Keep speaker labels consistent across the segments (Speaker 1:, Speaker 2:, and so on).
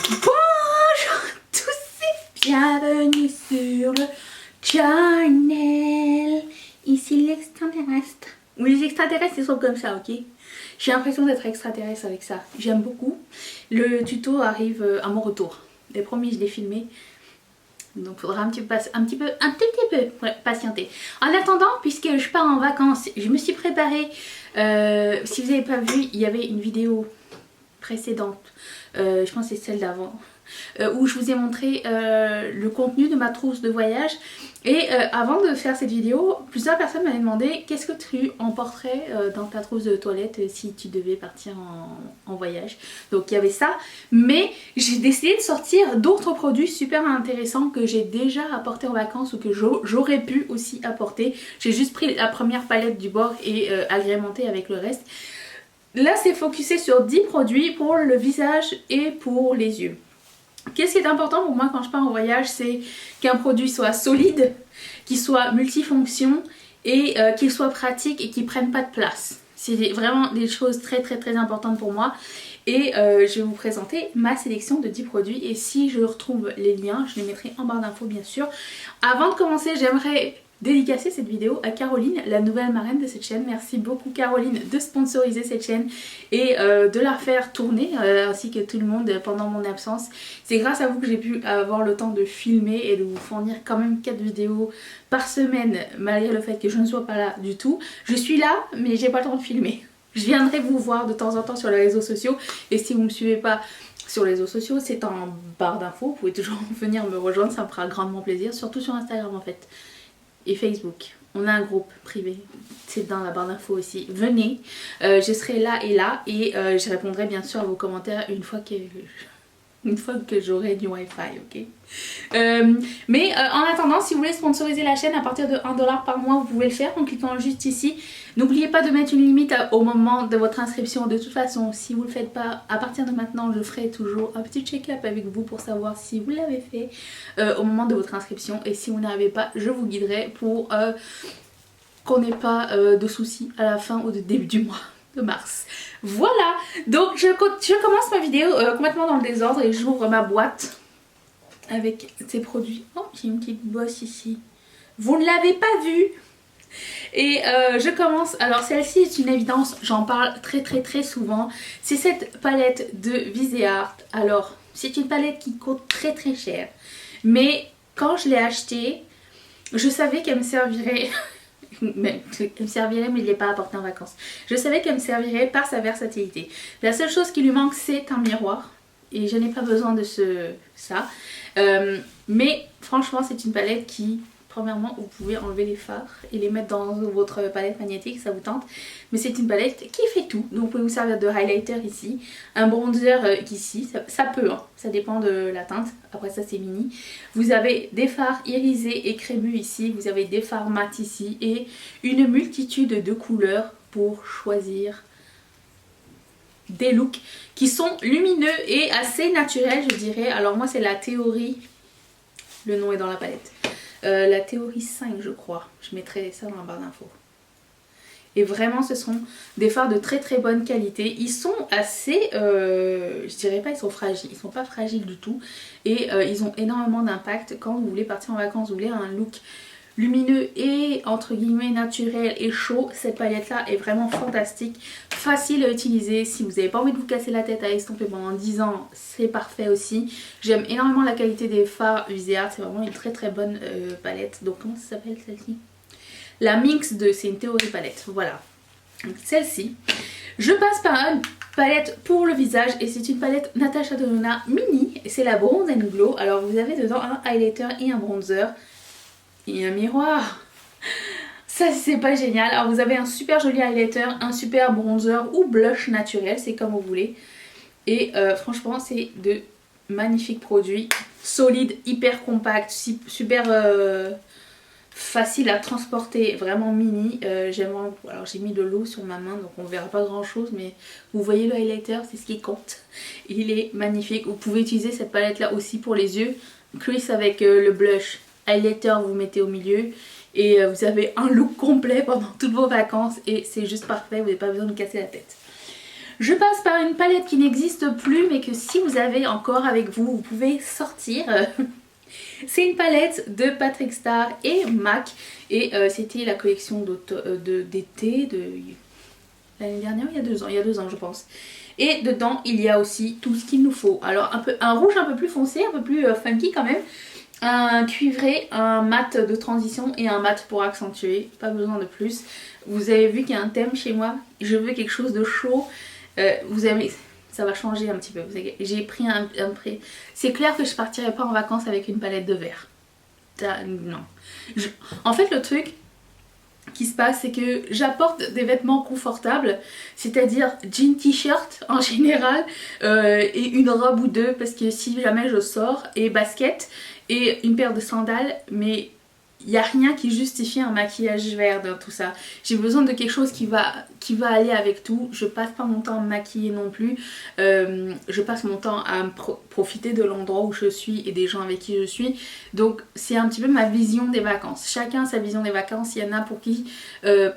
Speaker 1: Bonjour à tous et bienvenue sur le channel. Ici l'extraterrestre. Oui, les extraterrestres ils sont comme ça, ok? J'ai l'impression d'être extraterrestre avec ça. J'aime beaucoup. Le tuto arrive à mon retour. Les premiers je l'ai filmé. Donc il faudra un petit peu patienter. En attendant, puisque je pars en vacances, je me suis préparée. Si vous n'avez pas vu, il y avait une vidéo précédente. Je pense que c'est celle d'avant. Où je vous ai montré le contenu de ma trousse de voyage. Et avant de faire cette vidéo, plusieurs personnes m'avaient demandé qu'est-ce que tu emporterais dans ta trousse de toilette si tu devais partir en voyage. Donc il y avait ça, mais j'ai décidé de sortir d'autres produits super intéressants que j'ai déjà apportés en vacances ou que j'aurais pu aussi apporter. J'ai juste pris la première palette du bord et agrémenté avec le reste. Là c'est focusé sur 10 produits pour le visage et pour les yeux. Qu'est-ce qui est important pour moi quand je pars en voyage, c'est qu'un produit soit solide, qu'il soit multifonction et qu'il soit pratique et qu'il prenne pas de place. C'est vraiment des choses très importantes pour moi. Et je vais vous présenter ma sélection de 10 produits et si je retrouve les liens, je les mettrai en barre d'infos bien sûr. Avant de commencer, j'aimerais dédicacer cette vidéo à Caroline, la nouvelle marraine de cette chaîne. Merci beaucoup Caroline de sponsoriser cette chaîne et de la faire tourner ainsi que tout le monde pendant mon absence. C'est grâce à vous que j'ai pu avoir le temps de filmer et de vous fournir quand même 4 vidéos par semaine malgré le fait que je ne sois pas là du tout. Je suis là mais j'ai pas le temps de filmer. Je viendrai vous voir de temps en temps sur les réseaux sociaux et si vous ne me suivez pas sur les réseaux sociaux, c'est en barre d'infos. Vous pouvez toujours venir me rejoindre, ça me fera grandement plaisir, surtout sur Instagram en fait. Et Facebook. On a un groupe privé, c'est dans la barre d'infos aussi. Venez, je serai là et je répondrai bien sûr à vos commentaires une fois que j'aurai du wifi, ok? En attendant, si vous voulez sponsoriser la chaîne à partir de 1 $ par mois, vous pouvez le faire en cliquant juste ici. N'oubliez pas de mettre une limite au moment de votre inscription. De toute façon, si vous ne le faites pas, à partir de maintenant, je ferai toujours un petit check-up avec vous pour savoir si vous l'avez fait au moment de votre inscription. Et si vous n'arrivez pas, je vous guiderai pour qu'on n'ait pas de soucis à la fin ou au début du mois de mars. Voilà, donc je commence ma vidéo complètement dans le désordre et j'ouvre ma boîte avec ces produits. Oh, j'ai une petite bosse ici. Vous ne l'avez pas vue. Et je commence, alors celle-ci est une évidence, j'en parle très souvent. C'est cette palette de Viseart. Alors, c'est une palette qui coûte très cher. Mais quand je l'ai achetée, je savais qu'elle me servirait... mais je ne l'ai pas apportée en vacances. Je savais qu'elle me servirait par sa versatilité. La seule chose qui lui manque, c'est un miroir. Et je n'ai pas besoin de ça. Mais franchement, c'est une palette qui, premièrement, vous pouvez enlever les fards et les mettre dans votre palette magnétique, ça vous tente. Mais c'est une palette qui fait tout. Donc vous pouvez vous servir de highlighter ici, un bronzer ici, ça peut, hein. Ça dépend de la teinte. Après ça c'est mini. Vous avez des fards irisés et crémeux ici, vous avez des fards mat ici et une multitude de couleurs pour choisir des looks qui sont lumineux et assez naturels je dirais. Alors moi c'est la théorie, le nom est dans la palette, la théorie 5 je crois, je mettrai ça dans la barre d'infos. Et vraiment ce sont des fards de très bonne qualité, ils sont assez, je dirais pas ils sont fragiles, ils sont pas fragiles du tout et ils ont énormément d'impact quand vous voulez partir en vacances, vous voulez un look lumineux et entre guillemets naturel et chaud. Cette palette là est vraiment fantastique, facile à utiliser. Si vous n'avez pas envie de vous casser la tête à estomper pendant 10 ans, c'est parfait aussi. J'aime énormément la qualité des fards Viseart, c'est vraiment une très bonne palette. Donc comment ça s'appelle celle-ci? La Minx 2, c'est une théorie palette, voilà. Celle-ci, je passe par une palette pour le visage et c'est une palette Natasha Denona mini, c'est la Bronze and Glow. Alors vous avez dedans un highlighter et un bronzer et un miroir. Ça c'est pas génial. Alors vous avez un super joli highlighter, un super bronzer ou blush naturel, c'est comme vous voulez. Et franchement c'est de magnifiques produits, solides, hyper compacts, super facile à transporter, vraiment mini. Alors j'ai mis de l'eau sur ma main donc on verra pas grand chose, mais vous voyez le highlighter, c'est ce qui compte. Il est magnifique. Vous pouvez utiliser cette palette là aussi pour les yeux. Crease avec le blush, highlighter vous mettez au milieu et vous avez un look complet pendant toutes vos vacances et c'est juste parfait, vous n'avez pas besoin de casser la tête. Je passe par une palette qui n'existe plus mais que si vous avez encore avec vous, vous pouvez sortir. C'est une palette de Patrick Star et MAC et c'était la collection d'été de l'année dernière, il y a 2 ans je pense. Et dedans il y a aussi tout ce qu'il nous faut. Alors un rouge un peu plus foncé, un peu plus funky quand même. Un cuivré, un mat de transition et un mat pour accentuer, pas besoin de plus. Vous avez vu qu'il y a un thème chez moi, je veux quelque chose de chaud. Vous avez, ça va changer un petit peu. J'ai pris un prix. C'est clair que je partirai pas en vacances avec une palette de vert. Non. En fait le truc qui se passe c'est que j'apporte des vêtements confortables, c'est-à-dire jean t-shirt en général et une robe ou deux parce que si jamais je sors, et basket et une paire de sandales, mais il n'y a rien qui justifie un maquillage vert dans tout ça. J'ai besoin de quelque chose qui va aller avec tout. Je passe pas mon temps à me maquiller non plus. Je passe mon temps à profiter de l'endroit où je suis et des gens avec qui je suis. Donc c'est un petit peu ma vision des vacances. Chacun a sa vision des vacances. Il y en a pour qui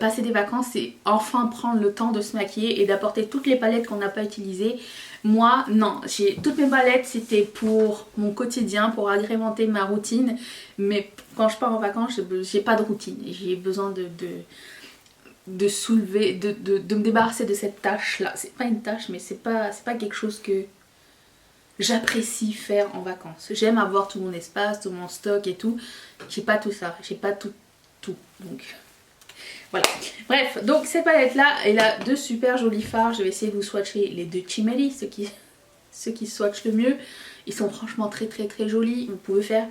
Speaker 1: passer des vacances c'est enfin prendre le temps de se maquiller et d'apporter toutes les palettes qu'on n'a pas utilisées. Moi non, toutes mes palettes c'était pour mon quotidien, pour agrémenter ma routine, mais quand je pars en vacances j'ai pas de routine, j'ai besoin de soulever, de me débarrasser de cette tâche là. C'est pas une tâche mais c'est pas quelque chose que j'apprécie faire en vacances. J'aime avoir tout mon espace, tout mon stock et tout, j'ai pas tout ça, j'ai pas tout donc... Voilà, bref, donc cette palette là, elle a 2 super jolis fards. Je vais essayer de vous swatcher les 2 Chimeli, ceux qui swatchent le mieux. Ils sont franchement très jolis. Vous pouvez faire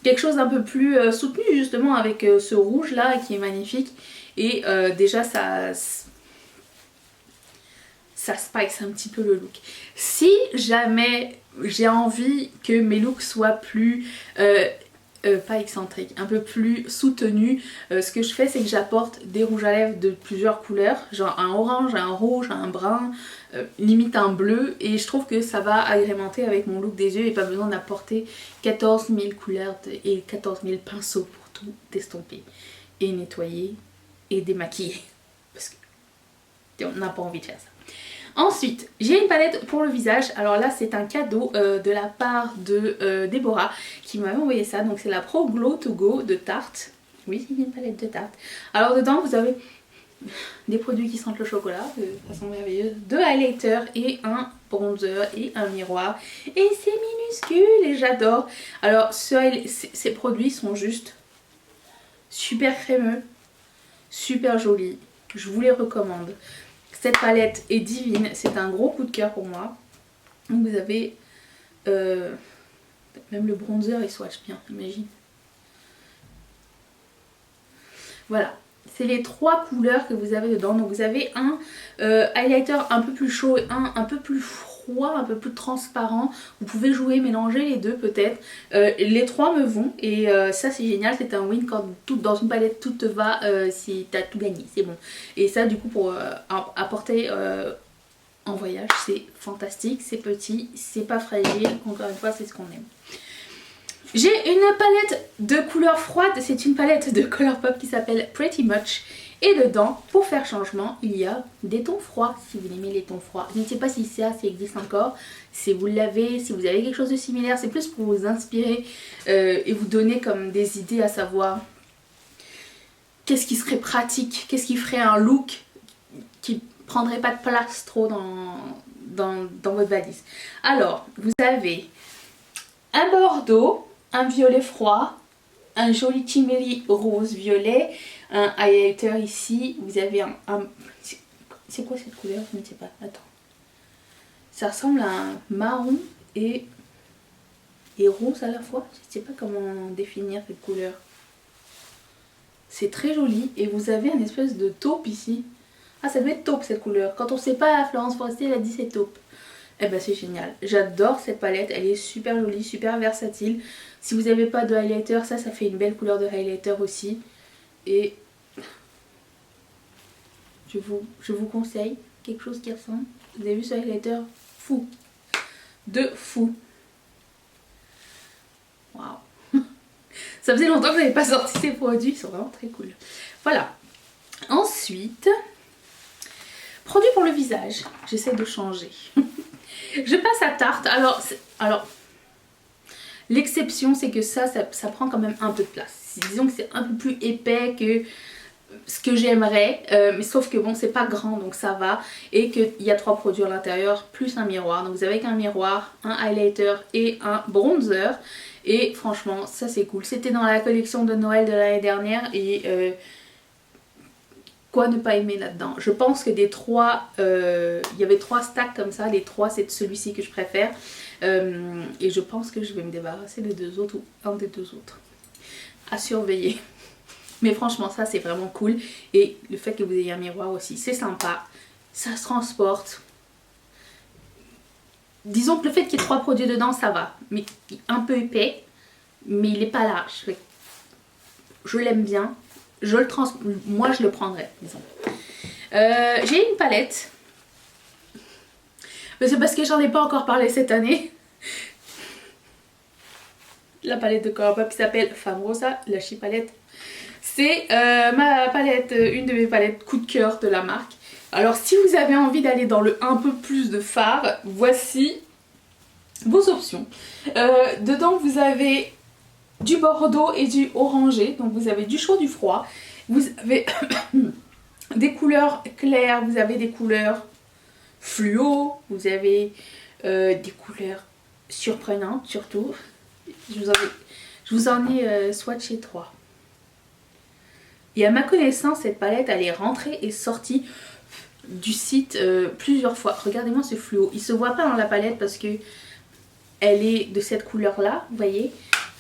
Speaker 1: quelque chose d'un peu plus soutenu justement avec ce rouge là qui est magnifique. Et déjà ça spice un petit peu le look. Si jamais j'ai envie que mes looks soient plus... pas excentrique, un peu plus soutenu, ce que je fais c'est que j'apporte des rouges à lèvres de plusieurs couleurs, genre un orange, un rouge, un brun, limite un bleu, et je trouve que ça va agrémenter avec mon look des yeux et pas besoin d'apporter 14 000 couleurs et 14 000 pinceaux pour tout estomper et nettoyer et démaquiller parce qu'on n'a pas envie de faire ça. Ensuite, j'ai une palette pour le visage. Alors là, c'est un cadeau de la part de Déborah qui m'avait envoyé ça. Donc c'est la Pro Glow To Go de Tarte. Oui, c'est une palette de Tarte. Alors dedans, vous avez des produits qui sentent le chocolat de façon merveilleuse, 2 highlighters et un bronzer et un miroir. Et c'est minuscule et j'adore. Alors ces produits sont juste super crémeux, super jolis. Je vous les recommande. Cette palette est divine, c'est un gros coup de cœur pour moi. Donc vous avez même le bronzer, il swatch bien, imagine. Voilà, c'est les 3 couleurs que vous avez dedans. Donc vous avez un highlighter un peu plus chaud et un peu plus froid, un peu plus transparent. Vous pouvez jouer, mélanger les deux peut-être. Les 3 me vont et ça c'est génial, c'est un win quand dans une palette tout te va, si t'as tout gagné, c'est bon. Et ça du coup pour apporter en voyage c'est fantastique, c'est petit, c'est pas fragile, encore une fois c'est ce qu'on aime. J'ai une palette de couleurs froides, c'est une palette de Colourpop qui s'appelle Pretty Much. Et dedans, pour faire changement, il y a des tons froids, si vous aimez les tons froids. Je ne sais pas si ça existe encore, si vous l'avez, si vous avez quelque chose de similaire, c'est plus pour vous inspirer et vous donner comme des idées à savoir qu'est-ce qui serait pratique, qu'est-ce qui ferait un look qui prendrait pas de place trop dans votre valise. Alors, vous avez un bordeaux, un violet froid, un joli chimeli rose violet, un highlighter ici, vous avez un c'est quoi cette couleur? Je ne sais pas, attends. Ça ressemble à un marron et rose à la fois, je ne sais pas comment définir cette couleur. C'est très joli et vous avez une espèce de taupe ici. Ah ça doit être taupe cette couleur, quand on ne sait pas, Florence Forestier elle a dit c'est taupe. Eh ben c'est génial, j'adore cette palette, elle est super jolie, super versatile. Si vous n'avez pas de highlighter, ça fait une belle couleur de highlighter aussi. Et je vous conseille quelque chose qui ressemble. Vous avez vu ce highlighter? Fou. De fou. Waouh. Ça faisait longtemps que je n'avais pas sorti ces produits, ils sont vraiment très cool. Voilà. Ensuite... Produit pour le visage. J'essaie de changer. Je passe à Tarte. Alors l'exception, c'est que ça prend quand même un peu de place. Disons que c'est un peu plus épais que ce que j'aimerais, mais sauf que bon, c'est pas grand, donc ça va. Et qu'il y a 3 produits à l'intérieur, plus un miroir. Donc vous avez qu'un miroir, un highlighter et un bronzer. Et franchement, ça c'est cool. C'était dans la collection de Noël de l'année dernière et quoi ne pas aimer là-dedans. Je pense que des 3, il y avait 3 stacks comme ça. Les 3, c'est celui-ci que je préfère. Et je pense que je vais me débarrasser des 2 autres ou un des 2 autres. À surveiller. Mais franchement, ça c'est vraiment cool. Et le fait que vous ayez un miroir aussi, c'est sympa. Ça se transporte. Disons que le fait qu'il y ait 3 produits dedans, ça va. Mais un peu épais. Mais il n'est pas large. Je l'aime bien. Moi, je le prendrais, disons. J'ai une palette. Mais c'est parce que j'en ai pas encore parlé cette année. La palette de Colourpop qui s'appelle Femme Rosa, la Chi palette. C'est ma palette, une de mes palettes coup de cœur de la marque. Alors si vous avez envie d'aller dans le un peu plus de fard, voici vos options. Dedans vous avez du bordeaux et du orangé, donc vous avez du chaud, du froid. Vous avez des couleurs claires, vous avez des couleurs fluo, vous avez des couleurs surprenantes surtout. Je vous en ai swatché 3. Et à ma connaissance, cette palette, elle est rentrée et sortie du site plusieurs fois. Regardez-moi ce fluo. Il se voit pas dans la palette parce que elle est de cette couleur-là, vous voyez.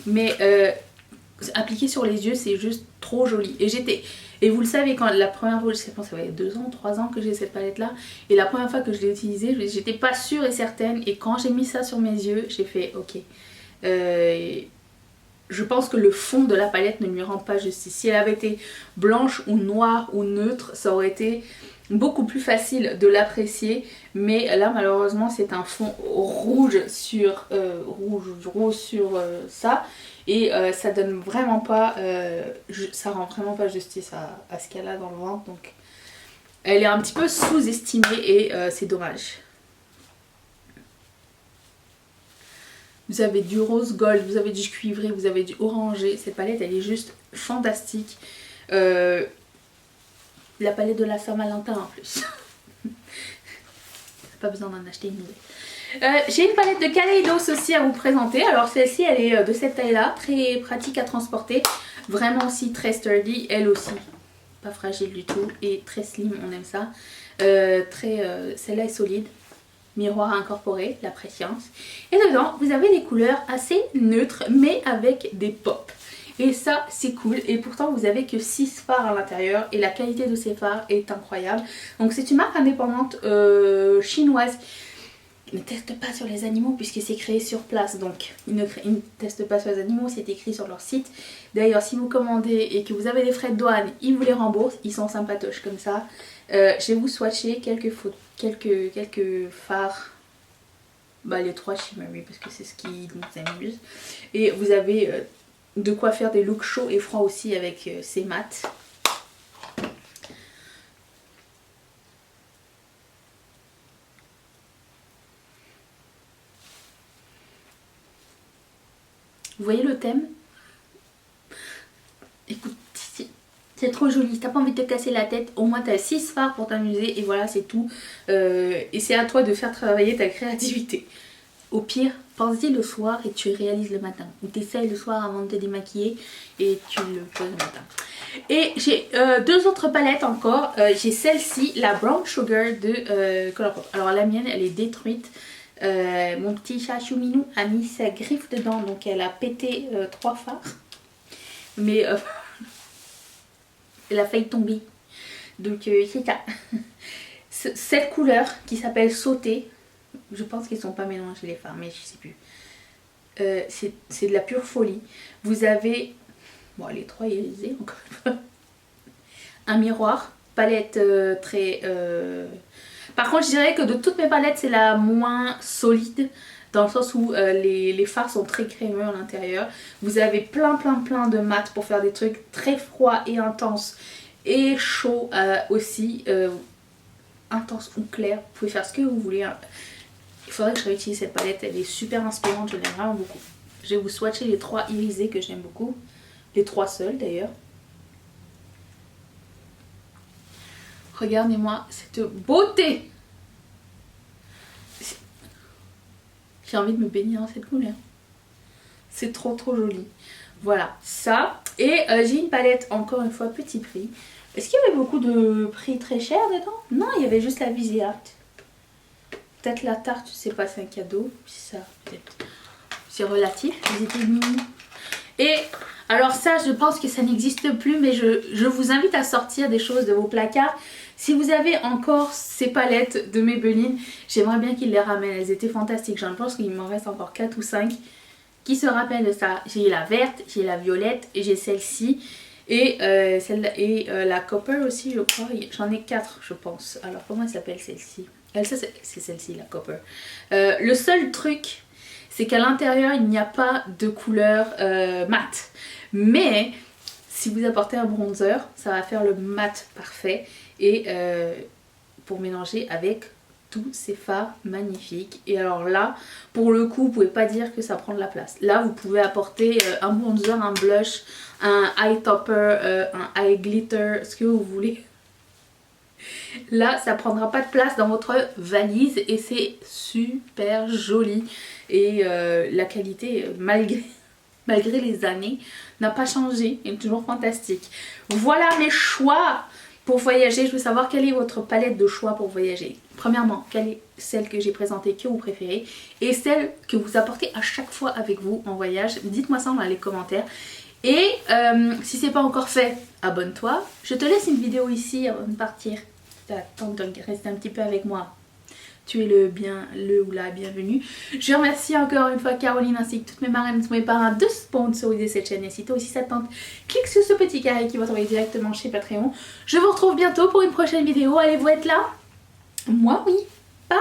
Speaker 1: Mais appliqué sur les yeux, c'est juste trop joli. Et vous le savez, quand la première fois, je sais pas, ça va être 2 ans, 3 ans que j'ai cette palette-là. Et la première fois que je l'ai utilisée, j'étais pas sûre et certaine. Et quand j'ai mis ça sur mes yeux, j'ai fait ok. Je pense que le fond de la palette ne lui rend pas justice. Si elle avait été blanche ou noire ou neutre, ça aurait été beaucoup plus facile de l'apprécier. Mais là, malheureusement, c'est un fond rouge sur ça. Et ça donne vraiment pas, ça rend vraiment pas justice à ce qu'elle a dans le ventre. Donc, elle est un petit peu sous-estimée et c'est dommage. Vous avez du rose gold, vous avez du cuivré, vous avez du orangé. Cette palette, elle est juste fantastique. La palette de la Saint-Valentin en plus. Pas besoin d'en acheter une nouvelle. J'ai une palette de Kaleidos aussi à vous présenter. Alors celle-ci, elle est de cette taille-là, très pratique à transporter. Vraiment aussi très sturdy, elle aussi. Pas fragile du tout et très slim, on aime ça. Celle-là est solide. Miroir incorporé, la préscience. Et dedans, vous avez des couleurs assez neutres, mais avec des pops. Et ça, c'est cool. Et pourtant, vous avez que 6 fards à l'intérieur. Et la qualité de ces fards est incroyable. Donc, c'est une marque indépendante chinoise. Ils ne testent pas sur les animaux puisque c'est créé sur place. Donc, ils ne testent pas sur les animaux. C'est écrit sur leur site. D'ailleurs, si vous commandez et que vous avez des frais de douane, ils vous les remboursent. Ils sont sympatoches comme ça. Je vais vous swatcher quelques fards. Bah, les 3 Shimmery parce que c'est ce qui nous amuse. Et vous avez de quoi faire des looks chauds et froids aussi avec ces mats. Vous voyez le thème? Écoute, c'est trop joli. Si t'as pas envie de te casser la tête, au moins t'as 6 fards pour t'amuser et voilà, c'est tout. Et c'est à toi de faire travailler ta créativité. Au pire, pense-y le soir et tu réalises le matin. Ou t'essayes le soir avant de te démaquiller et tu le poses le matin. Et j'ai 2 autres palettes encore. J'ai celle-ci, la Brown Sugar de Colourpop. Alors la mienne, elle est détruite. Mon petit chat Chouminou a mis sa griffe dedans, donc elle a pété 3 fards. Mais elle a failli tomber. Donc c'est ça. Cette couleur qui s'appelle Sauter. Je pense qu'ils ne sont pas mélangés les fards, mais je sais plus. C'est de la pure folie. Vous avez, bon les 3 Élysées encore une fois. Un miroir, palette très... Par contre je dirais que de toutes mes palettes c'est la moins solide. Dans le sens où les fards sont très crémeux à l'intérieur. Vous avez plein de mat pour faire des trucs très froids et intenses. Et chauds aussi. intense ou clair. Vous pouvez faire ce que vous voulez. Hein. Il faudrait que je réutilise cette palette. Elle est super inspirante. Je l'aime vraiment beaucoup. Je vais vous swatcher les 3 irisés que j'aime beaucoup. Les 3 seuls d'ailleurs. Regardez-moi cette beauté. J'ai envie de me baigner dans cette couleur. C'est trop joli. Voilà, ça. Et j'ai une palette, encore une fois, petit prix. Est-ce qu'il y avait beaucoup de prix très chers dedans? Non, il y avait juste la Visée Art. Peut-être la tarte, je sais pas, c'est un cadeau. Ça, peut-être. C'est relatif. Ils étaient mini. Et alors ça, je pense que ça n'existe plus, mais je vous invite à sortir des choses de vos placards. Si vous avez encore ces palettes de Maybelline, j'aimerais bien qu'ils les ramènent. Elles étaient fantastiques. Je pense qu'il m'en reste encore 4 ou 5 qui se rappellent de ça. J'ai la verte, j'ai la violette et j'ai celle-ci. Et, la copper aussi, je crois. J'en ai 4, je pense. Alors, comment elle s'appelle celle-ci? C'est celle-ci, la copper. Le seul truc, c'est qu'à l'intérieur, il n'y a pas de couleur mat. Mais si vous apportez un bronzer, ça va faire le mat parfait. Et pour mélanger avec tous ces fards magnifiques. Et alors là, pour le coup, vous pouvez pas dire que ça prend de la place. Là, vous pouvez apporter un bronzer, un blush, un eye topper, un eye glitter, ce que vous voulez. Là, ça prendra pas de place dans votre valise et c'est super joli. Et la qualité, malgré les années, n'a pas changé. Elle est toujours fantastique. Voilà mes choix pour voyager. Je veux savoir quelle est votre palette de choix pour voyager. Premièrement, quelle est celle que j'ai présentée que vous préférez et celle que vous apportez à chaque fois avec vous en voyage. Dites-moi ça dans les commentaires. Et si c'est pas encore fait, abonne-toi. Je te laisse une vidéo ici avant de partir. Attends de rester un petit peu avec moi. Tu es le ou la bienvenue. Je remercie encore une fois Caroline ainsi que toutes mes marraines, tous mes parrains de sponsoriser cette chaîne. Et si toi aussi ça te tente, clique sur ce petit carré qui va t'envoyer directement chez Patreon. Je vous retrouve bientôt pour une prochaine vidéo. Allez-vous être là? Moi oui. Bye.